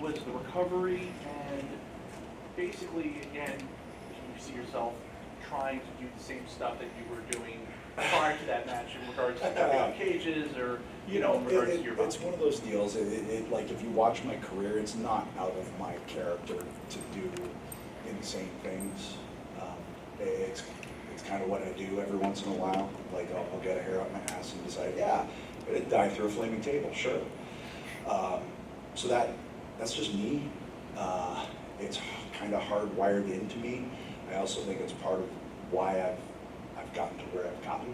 was the recovery, and basically, again, you see yourself trying to do the same stuff that you were doing prior to that match in regards to jumping on cages, or in regards to your body? It's one of those deals. Like if you watch my career, it's not out of my character to do insane things. It's kind of what I do every once in a while. Like I'll get a hair up my ass and decide, yeah, I didn't die through a flaming table, sure. So that's just me. It's kind of hardwired into me. I also think it's part of why I've gotten to where I've gotten.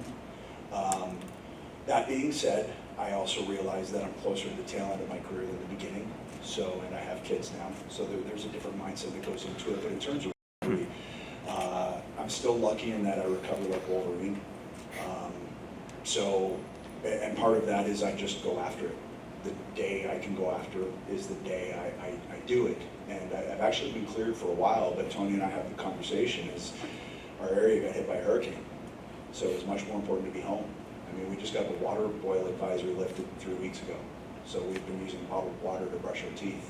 That being said, I also realize that I'm closer to the tail end of my career than the beginning. So, and I have kids now, so there's a different mindset that goes into it. But in terms of recovery, I'm still lucky in that I recover like Wolverine. And part of that is I just go after it. The day I can go after it is the day I do it. And I've actually been cleared for a while, but Tony and I have the conversation is our area got hit by a hurricane. So it's much more important to be home. I mean, we just got the water boil advisory lifted 3 weeks ago. So we've been using bottled water to brush our teeth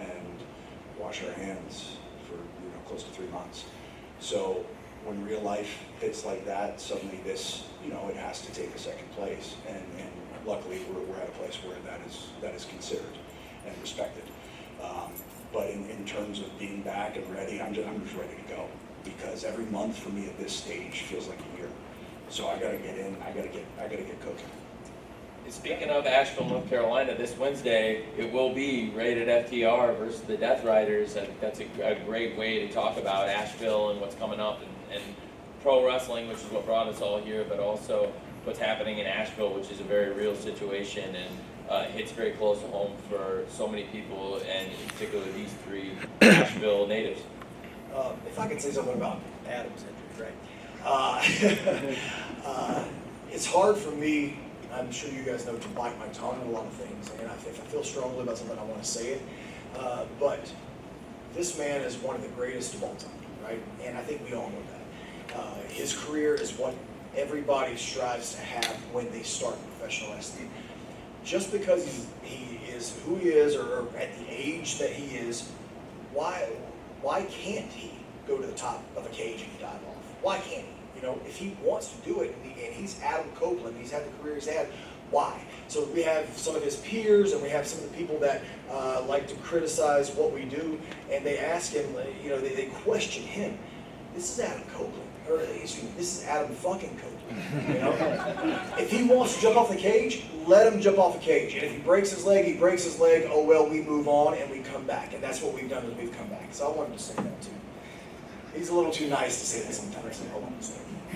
and wash our hands for close to 3 months. So when real life hits like that, suddenly this, it has to take a second place. And luckily we're at a place where that is considered and respected. But in terms of being back and ready, I'm just ready to go, because every month for me at this stage feels like a year. So I gotta get in. I gotta get cooking. Speaking of Asheville, North Carolina, this Wednesday it will be rated FTR versus the Death Riders. I think that's a great way to talk about Asheville and what's coming up, and pro wrestling, which is what brought us all here, but also what's happening in Asheville, which is a very real situation, and hits very close to home for so many people, and in particular these three Asheville natives. If I could say something about Adam's injury, right? It's hard for me, I'm sure you guys know, to bite my tongue on a lot of things, and if I feel strongly about something, I want to say it. But this man is one of the greatest of all time, right? And I think we all know that. His career is what everybody strives to have when they start professional wrestling. Just because he is who he is, or at the age that he is, why can't he go to the top of a cage and dive off? Why can't he? If he wants to do it, and he's Adam Copeland, he's had the career he's had, why? So we have some of his peers, and we have some of the people that like to criticize what we do, and they ask him, they question him. This is Adam Copeland, or excuse me, this is Adam fucking Copeland. If he wants to jump off the cage, let him jump off the cage. And if he breaks his leg, he breaks his leg. Oh well, we move on and we come back. And that's what we've done, is we've come back. So I wanted to say that too. He's a little too nice to say that sometimes. I wanted to say that.